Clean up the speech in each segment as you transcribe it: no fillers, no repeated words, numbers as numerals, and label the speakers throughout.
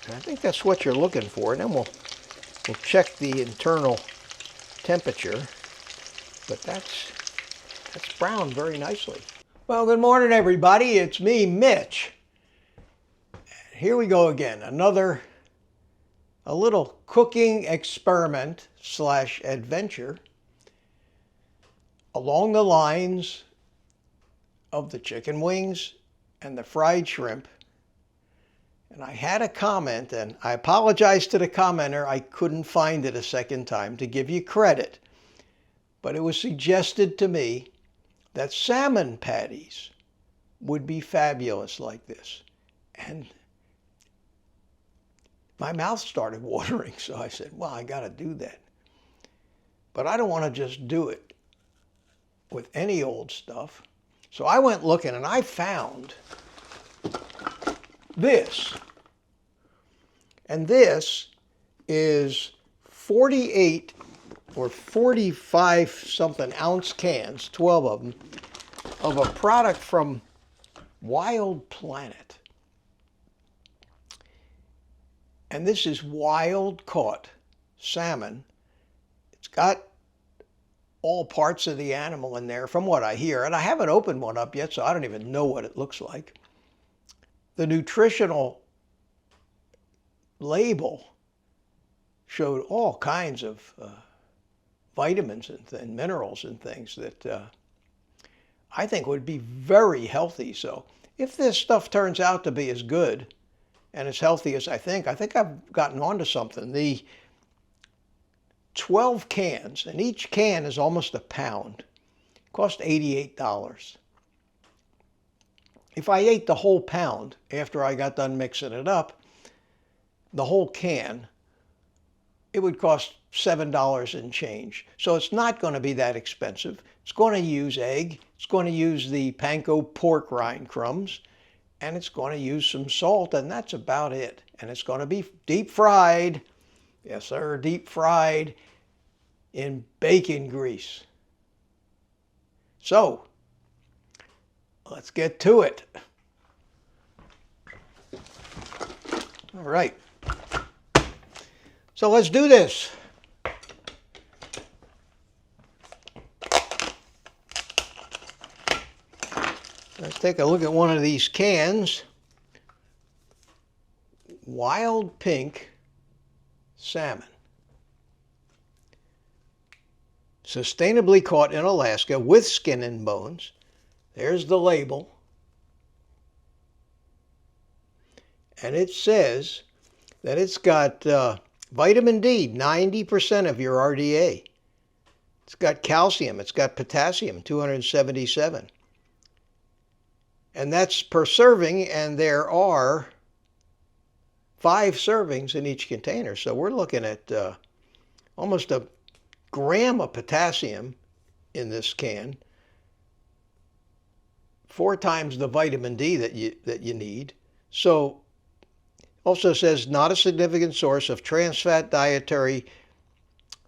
Speaker 1: I think that's what you're looking for. And then we'll check the internal temperature. But that's browned very nicely. Well, good morning, everybody. It's me, Mitch. Here we go again. A little cooking experiment / adventure along the lines of the chicken wings and the fried shrimp. And I had a comment, and I apologize to the commenter. I couldn't find it a second time to give you credit. But it was suggested to me that salmon patties would be fabulous like this. And my mouth started watering, so I said, well, I got to do that. But I don't want to just do it with any old stuff. So I went looking, and I found this. And this is 48 or 45 something ounce cans, 12 of them, of a product from Wild Planet. And this is wild caught salmon. It's got all parts of the animal in there from what I hear. And I haven't opened one up yet, so I don't even know what it looks like. The nutritional label showed all kinds of vitamins and minerals and things that I think would be very healthy. So if this stuff turns out to be as good and as healthy as I think I've gotten onto something. The 12 cans, and each can is almost a pound, cost $88. If I ate the whole pound after I got done mixing it up, the whole can, it would cost $7 and change. So it's not going to be that expensive. It's going to use egg. It's going to use the Panko pork rind crumbs. And it's going to use some salt, and that's about it. And it's going to be deep fried. Yes, sir, deep fried in bacon grease. So, let's get to it. All right. So let's do this. Let's take a look at one of these cans. Wild pink salmon. Sustainably caught in Alaska with skin and bones. There's the label. And it says that it's got vitamin D, 90% of your RDA. It's got calcium. It's got potassium, 277. And that's per serving, and there are 5 servings in each container. So we're looking at almost a gram of potassium in this can, 4 times the vitamin D that you need. So also says not a significant source of trans fat, dietary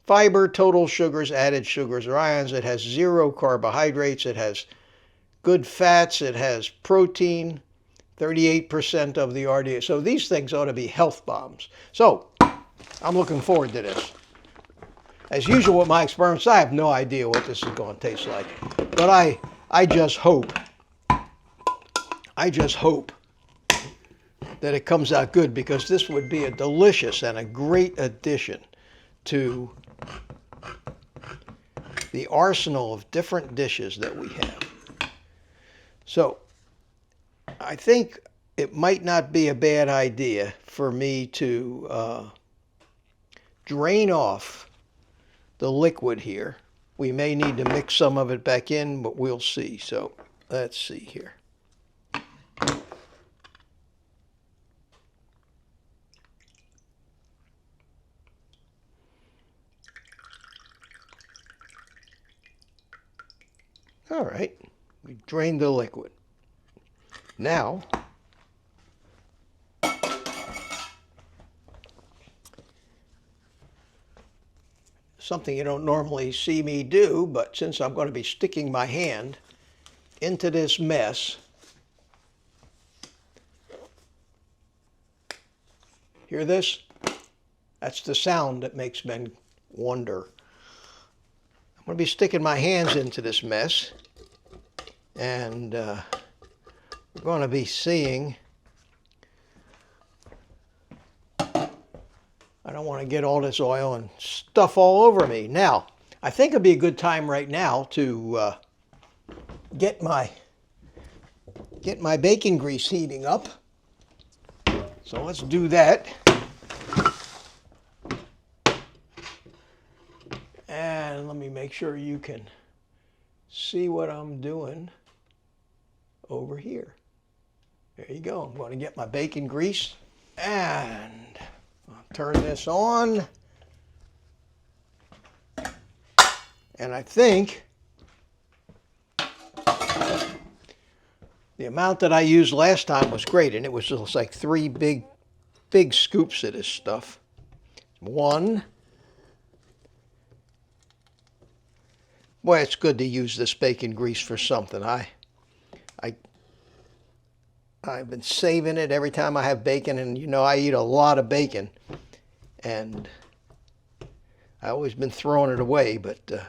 Speaker 1: fiber, total sugars, added sugars or ions. It has 0 carbohydrates. It has good fats. It has protein, 38% of the RDA. So these things ought to be health bombs. So I'm looking forward to this. As usual with my experiments, I have no idea what this is going to taste like. But I just hope that it comes out good, because this would be a delicious and a great addition to the arsenal of different dishes that we have. So I think it might not be a bad idea for me to drain off the liquid here. We may need to mix some of it back in, but we'll see. So let's see here. All right, we drained the liquid. Now, something you don't normally see me do, but since I'm going to be sticking my hand into this mess, Hear this? That's the sound that makes men wonder. I'm going to be sticking my hands into this mess, and we're going to be seeing. I don't want to get all this oil and stuff all over me. Now, I think it'd be a good time right now to get my bacon grease heating up. So let's do that. And let me make sure you can see what I'm doing over here. There you go. I'm going to get my bacon grease and I'll turn this on. And I think the amount that I used last time was great, and it was just like 3 big scoops of this stuff. 1. Boy, it's good to use this bacon grease for something. I've been saving it every time I have bacon, and you know I eat a lot of bacon, and I've always been throwing it away, but to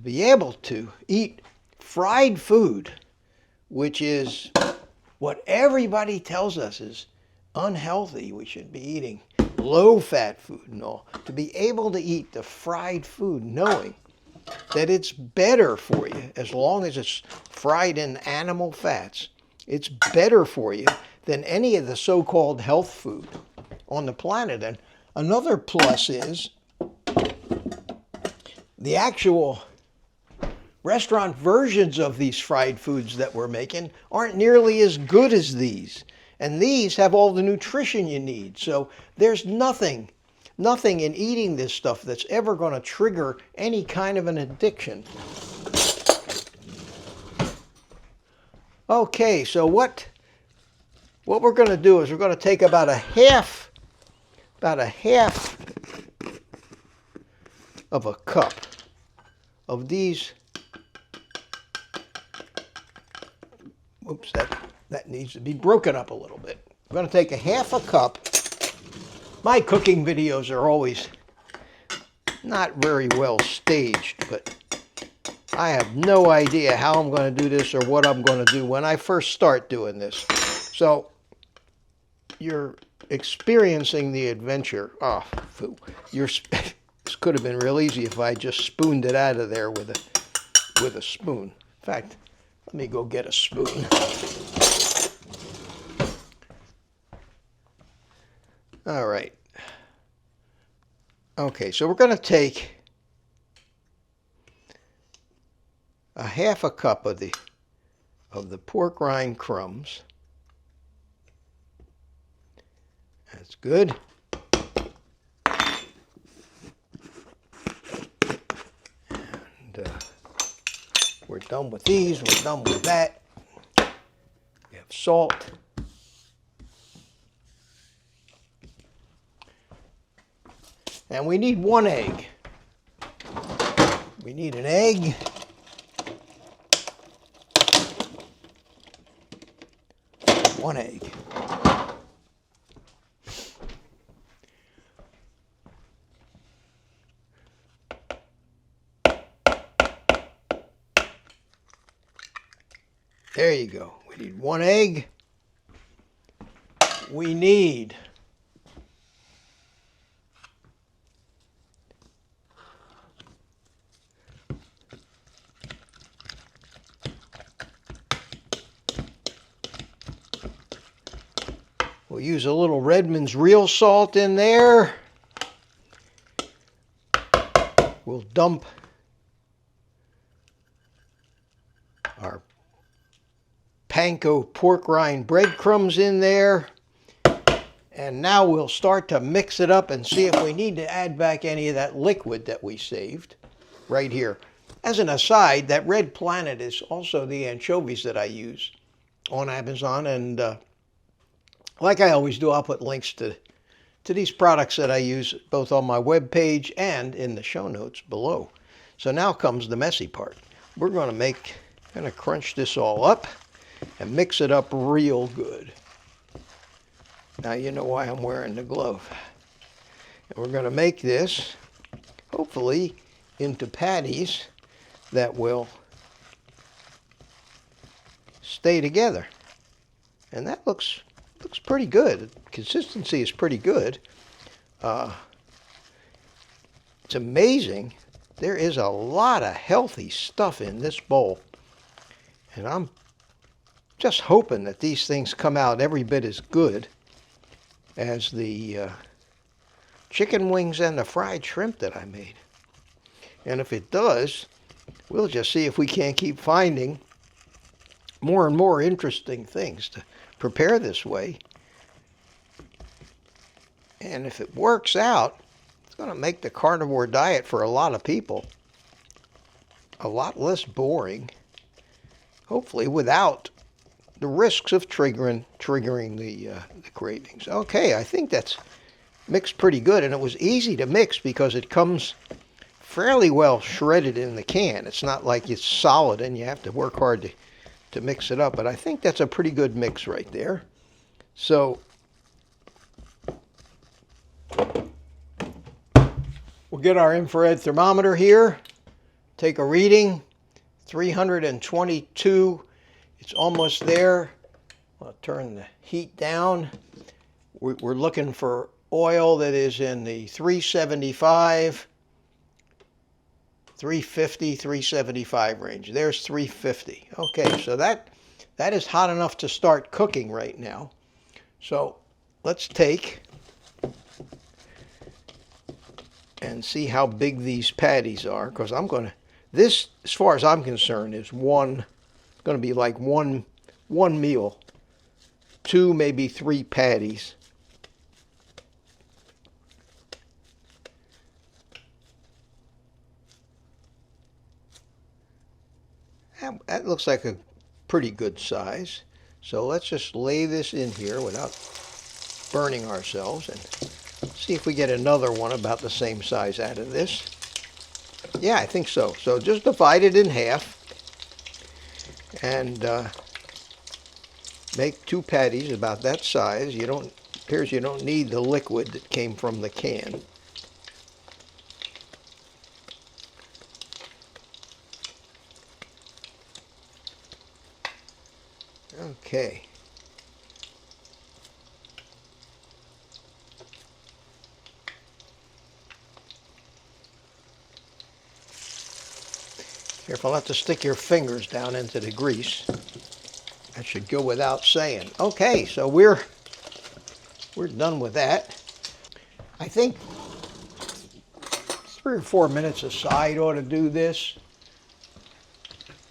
Speaker 1: be able to eat fried food, which is what everybody tells us is unhealthy, we should be eating low-fat food and all, to be able to eat the fried food knowing that it's better for you, as long as it's fried in animal fats, it's better for you than any of the so-called health food on the planet. And another plus is the actual restaurant versions of these fried foods that we're making aren't nearly as good as these. And these have all the nutrition you need. So there's nothing in eating this stuff that's ever going to trigger any kind of an addiction. Okay, so what we're going to do is we're going to take about a half of a cup of these. Oops, that needs to be broken up a little bit. I'm going to take a half a cup. My cooking videos are always not very well staged, but I have no idea how I'm going to do this or what I'm going to do when I first start doing this. So you're experiencing the adventure. Oh, foo. This could have been real easy if I just spooned it out of there with a spoon. In fact, let me go get a spoon. All right. Okay, so we're going to take a half a cup of the pork rind crumbs. That's good. And we're done with these. We're done with that. We have salt. And we need 1 egg. We need an egg. One egg. There you go. We need 1 egg. We need we'll use a little Redmond's real salt in there. We'll dump our Panko pork rind breadcrumbs in there. And now we'll start to mix it up and see if we need to add back any of that liquid that we saved right here. As an aside, that Red Planet is also the anchovies that I use on Amazon. And like I always do, I'll put links to these products that I use both on my webpage and in the show notes below. So now comes the messy part. We're going to crunch this all up and mix it up real good. Now you know why I'm wearing the glove. And we're going to make this, hopefully, into patties that will stay together. And that looks pretty good. Consistency is pretty good. It's amazing. There is a lot of healthy stuff in this bowl. And I'm just hoping that these things come out every bit as good as the chicken wings and the fried shrimp that I made. And if it does, we'll just see if we can't keep finding more and more interesting things to prepare this way. And if it works out, it's going to make the carnivore diet for a lot of people a lot less boring, hopefully without the risks of triggering the cravings. Okay, I think that's mixed pretty good, and it was easy to mix because it comes fairly well shredded in the can. It's not like it's solid and you have to work hard to mix it up, but I think that's a pretty good mix right there. So we'll get our infrared thermometer here, take a reading, 322. It's almost there. I'll turn the heat down. We're looking for oil that is in the 375, 350, 375 range. There's 350. Okay, so that is hot enough to start cooking right now. So let's take and see how big these patties are, because I'm going to, this, as far as I'm concerned, is going to be like one meal, 2, maybe 3 patties. That looks like a pretty good size. So let's just lay this in here without burning ourselves and see if we get another one about the same size out of this. Yeah, I think so. So just divide it in half and make 2 patties about that size. Appears you don't need the liquid that came from the can. Okay. Careful not to stick your fingers down into the grease. That should go without saying. Okay, so we're done with that. I think 3 or 4 minutes aside ought to do this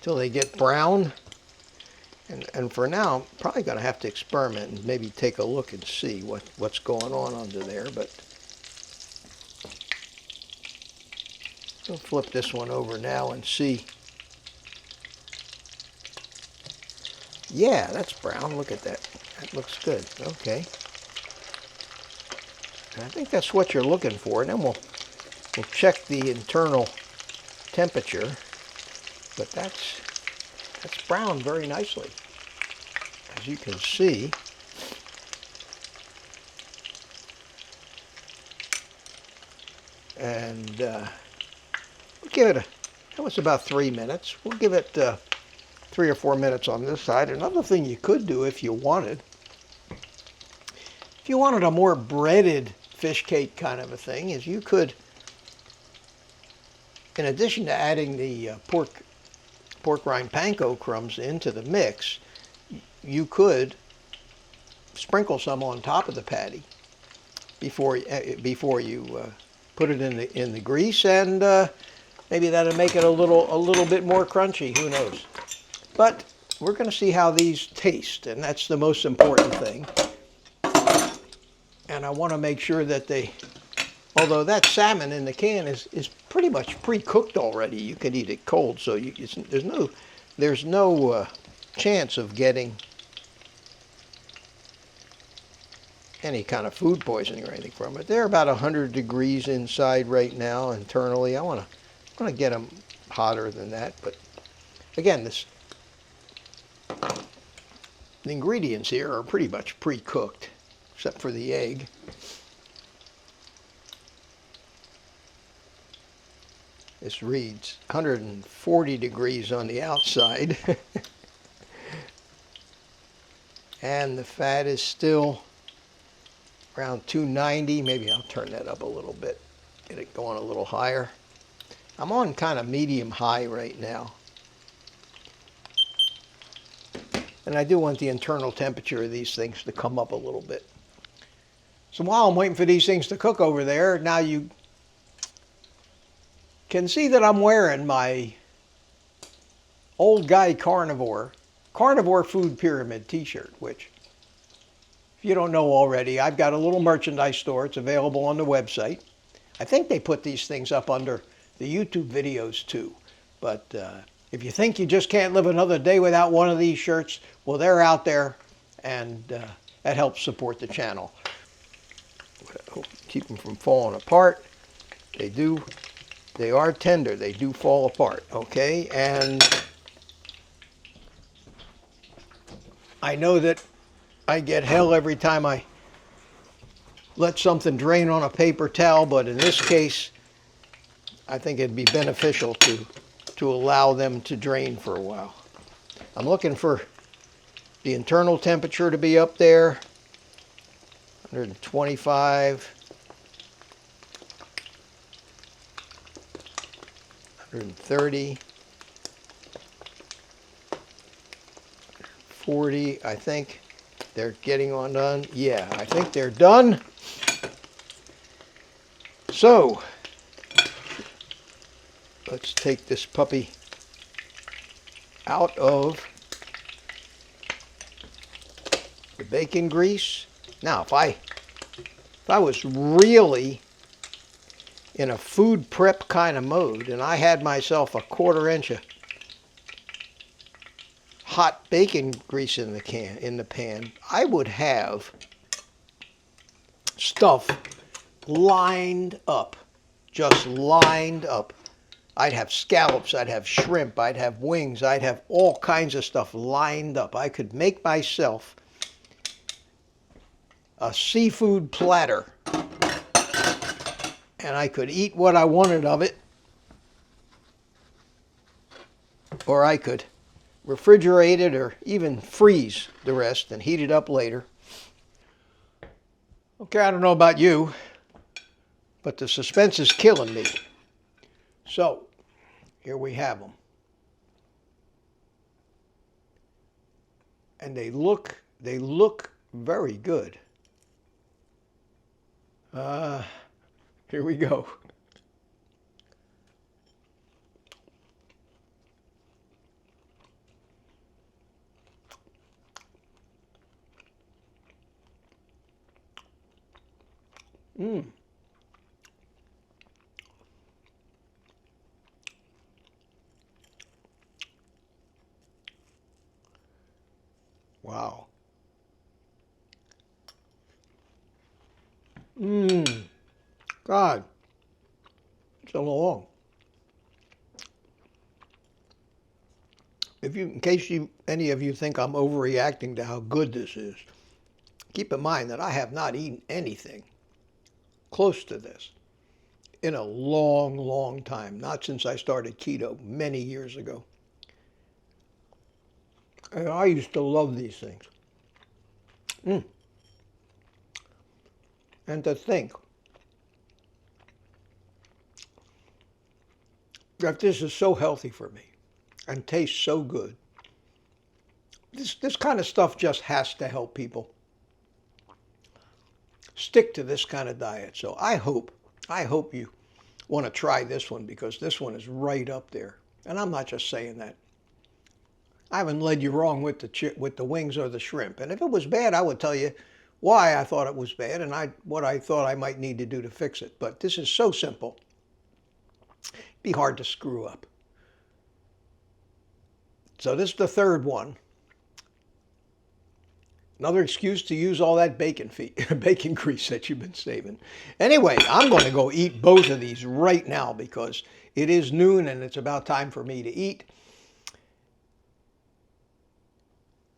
Speaker 1: till they get brown. And for now, I'm probably going to have to experiment and maybe take a look and see what's going on under there. But I'll flip this one over now and see. Yeah, that's brown. Look at that. That looks good. Okay. And I think that's what you're looking for. And then we'll check the internal temperature. But that's browned very nicely, as you can see. And we'll give it that was about 3 minutes. We'll give it 3 or 4 minutes on this side. Another thing you could do if you wanted a more breaded fish cake kind of a thing, is you could, in addition to adding the pork rind panko crumbs into the mix, you could sprinkle some on top of the patty before you put it in the grease, and maybe that'll make it a little bit more crunchy. Who knows? But we're going to see how these taste, and that's the most important thing. And I want to make sure that although that salmon in the can is pretty much pre-cooked already, you can eat it cold, so there's no chance of getting any kind of food poisoning or anything from it. They're about 100 degrees inside right now internally. I want to get them hotter than that, but again, the ingredients here are pretty much pre-cooked. except for the egg. This reads 140 degrees on the outside. And the fat is still around 290. Maybe I'll turn that up a little bit, get it going a little higher. I'm on kind of medium high right now. And I do want the internal temperature of these things to come up a little bit. So while I'm waiting for these things to cook over there, now you can see that I'm wearing my Old Guy Carnivore Food Pyramid t-shirt, which, if you don't know already, I've got a little merchandise store. It's available on the website. I think they put these things up under the YouTube videos too. But if you think you just can't live another day without one of these shirts, well, they're out there, and that helps support the channel. Keep them from falling apart. They do. They are tender. They do fall apart. Okay, and I know that I get hell every time I let something drain on a paper towel, but in this case, I think it'd be beneficial to allow them to drain for a while. I'm looking for the internal temperature to be up there, 125, 130, 40. I think they're getting on done. Yeah, I think they're done. So let's take this puppy out of the bacon grease. Now, if I was really in a food prep kind of mode and I had myself a 1/4 inch of hot bacon grease in the pan, I would have stuff lined up, just lined up. I'd have scallops, I'd have shrimp, I'd have wings, I'd have all kinds of stuff lined up. I could make myself a seafood platter, and I could eat what I wanted of it, or I could refrigerate it or even freeze the rest and heat it up later. Okay, I don't know about you, but the suspense is killing me. So, here we have them. And they look very good. Here we go. Wow. God, it's so long. In case any of you think I'm overreacting to how good this is, keep in mind that I have not eaten anything close to this in a long, long time. Not since I started keto many years ago. And I used to love these things. And to think that this is so healthy for me and tastes so good. This kind of stuff just has to help people stick to this kind of diet. So I hope you want to try this one, because this one is right up there. And I'm not just saying that. I haven't led you wrong with the wings or the shrimp. And if it was bad, I would tell you why I thought it was bad and what I thought I might need to do to fix it. But this is so simple. It'd be hard to screw up. So this is the third one. Another excuse to use all that bacon grease that you've been saving. Anyway, I'm going to go eat both of these right now because it is noon and it's about time for me to eat.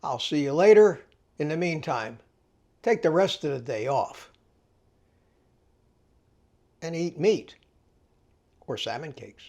Speaker 1: I'll see you later. In the meantime, take the rest of the day off and eat meat or salmon cakes.